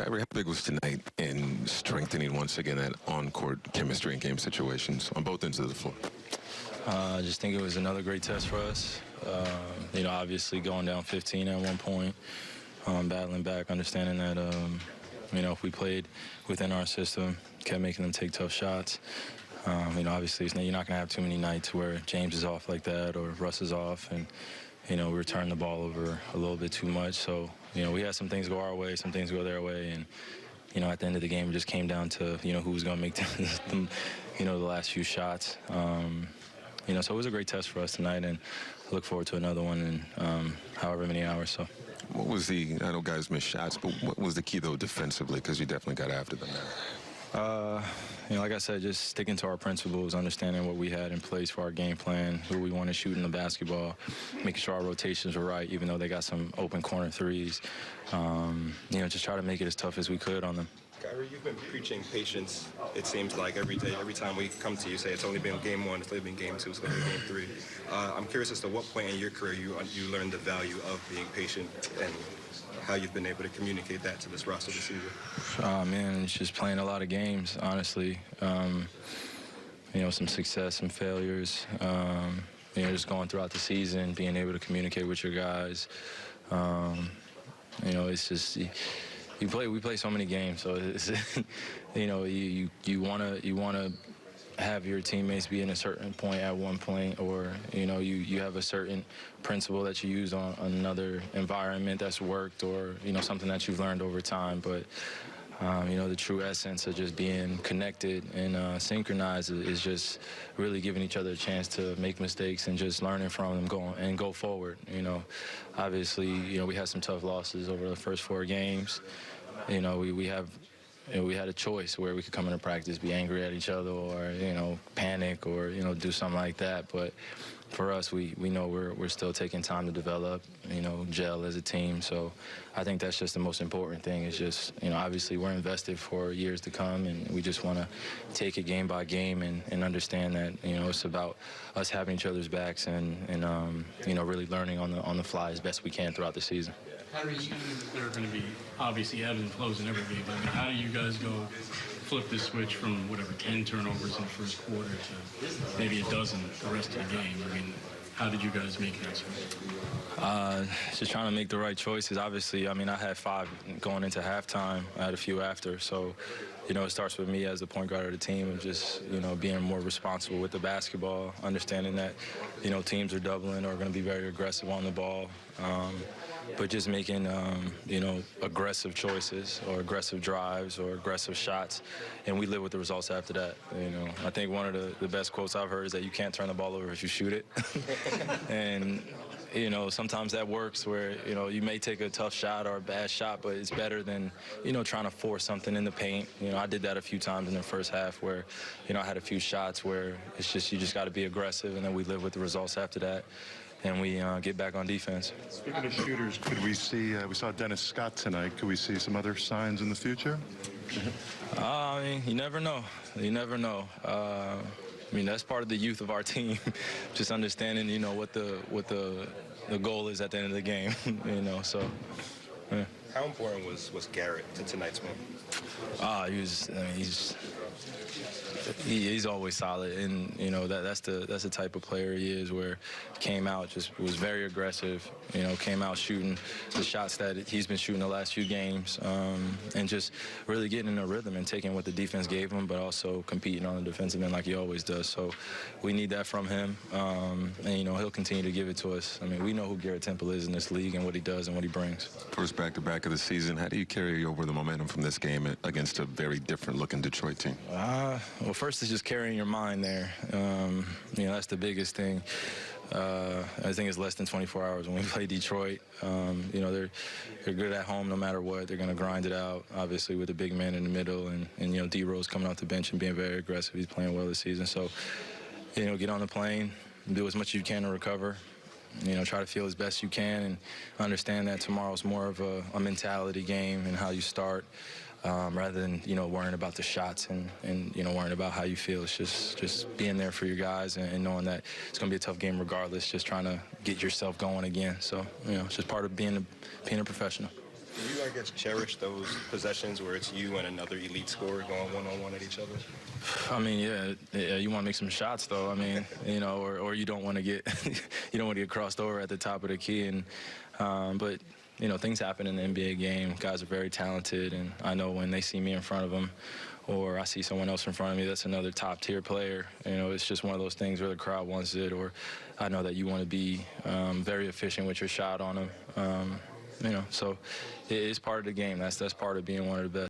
Kyrie, how big was tonight in strengthening once again that on-court chemistry in game situations on both ends of the floor? I just think it was another great test for us. Obviously going down 15 at one point, battling back, understanding that, if we played within our system, kept making them take tough shots. Obviously you're not going to have too many nights where James is off like that or Russ is off, and we return the ball over a little bit too much. So, we had some things go our way, some things go their way, and at the end of the game, it just came down to, who was going to make the last few shots. So it was a great test for us tonight, and I look forward to another one in however many hours. So. What was I know guys miss shots, but what was the key, though, defensively? Because you definitely got after them now. Like I said, just sticking to our principles, understanding what we had in place for our game plan, who we want to shoot in the basketball, making sure our rotations were right, even though they got some open corner threes. Just try to make it as tough as we could on them. Kyrie, you've been preaching patience, it seems like, every day. Every time we come to you, say it's only been game one, it's only been game two, it's only been game three. I'm curious as to what point in your career you learned the value of being patient and how you've been able to communicate that to this roster this season. Man, it's just playing a lot of games, honestly. Some success, some failures. Just going throughout the season, being able to communicate with your guys. It's just... We play so many games, so it's, you wanna have your teammates be in a certain point at one point, or you have a certain principle that you use on another environment that's worked, or something that you've learned over time. But the true essence of just being connected and synchronized is just really giving each other a chance to make mistakes and just learning from them, go forward. Obviously, we had some tough losses over the first 4 games. We had a choice where we could come into practice, be angry at each other, or panic, or do something like that. But for us, we know we're still taking time to develop, gel as a team. So I think that's just the most important thing. Is just obviously we're invested for years to come, and we just want to take it game by game and understand that it's about us having each other's backs and really learning on the fly as best we can throughout the season. Kyrie, there are going to be obviously ebbs and flows in every game. But how do you guys flip the switch from 10 turnovers in the first quarter to maybe a dozen the rest of the game? How did you guys make that switch? Just trying to make the right choices. Obviously, I had 5 going into halftime. I had a few after. So, it starts with me as the point guard of the team, and just, being more responsible with the basketball, understanding that, teams are doubling or going to be very aggressive on the ball. But just making, aggressive choices or aggressive drives or aggressive shots, and we live with the results after that. I think one of the best quotes I've heard is that you can't turn the ball over if you shoot it. And, sometimes that works where, you may take a tough shot or a bad shot, but it's better than, trying to force something in the paint. I did that a few times in the first half where, I had a few shots where it's just, you just got to be aggressive, and then we live with the results after that. And we get back on defense. Speaking of shooters, could we see, we saw Dennis Scott tonight, could we see some other signs in the future? You never know. You never know. That's part of the youth of our team, just understanding, what the goal is at the end of the game, so. Yeah. How important was Garrett to tonight's win? He's always solid, and that's the type of player he is, where came out, just was very aggressive, came out shooting the shots that he's been shooting the last few games, and just really getting in a rhythm and taking what the defense gave him, but also competing on the defensive end like he always does. So we need that from him, and he'll continue to give it to us. We know who Garrett Temple is in this league and what he does and what he brings. First back-to-back of the season, how do you carry over the momentum from this game against a very different-looking Detroit team? Well, first is just carrying your mind there. That's the biggest thing. I think it's less than 24 hours when we play Detroit. They're good at home no matter what. They're going to grind it out, obviously, with a big man in the middle. And D-Rose coming off the bench and being very aggressive. He's playing well this season. So, get on the plane, do as much as you can to recover. Try to feel as best you can, and understand that tomorrow's more of a mentality game and how you start. Rather than, worrying about the shots and worrying about how you feel. It's just being there for your guys and knowing that it's going to be a tough game regardless, just trying to get yourself going again. So, it's just part of being a professional. Do you, I guess, cherish those possessions where it's you and another elite scorer going one-on-one at each other? I mean, yeah, you want to make some shots, though. I mean, or you don't want to get you don't want to get crossed over at the top of the key. But things happen in the NBA game. Guys are very talented, and I know when they see me in front of them, or I see someone else in front of me that's another top-tier player, it's just one of those things where the crowd wants it, or I know that you want to be very efficient with your shot on them. So it is part of the game. That's part of being one of the best.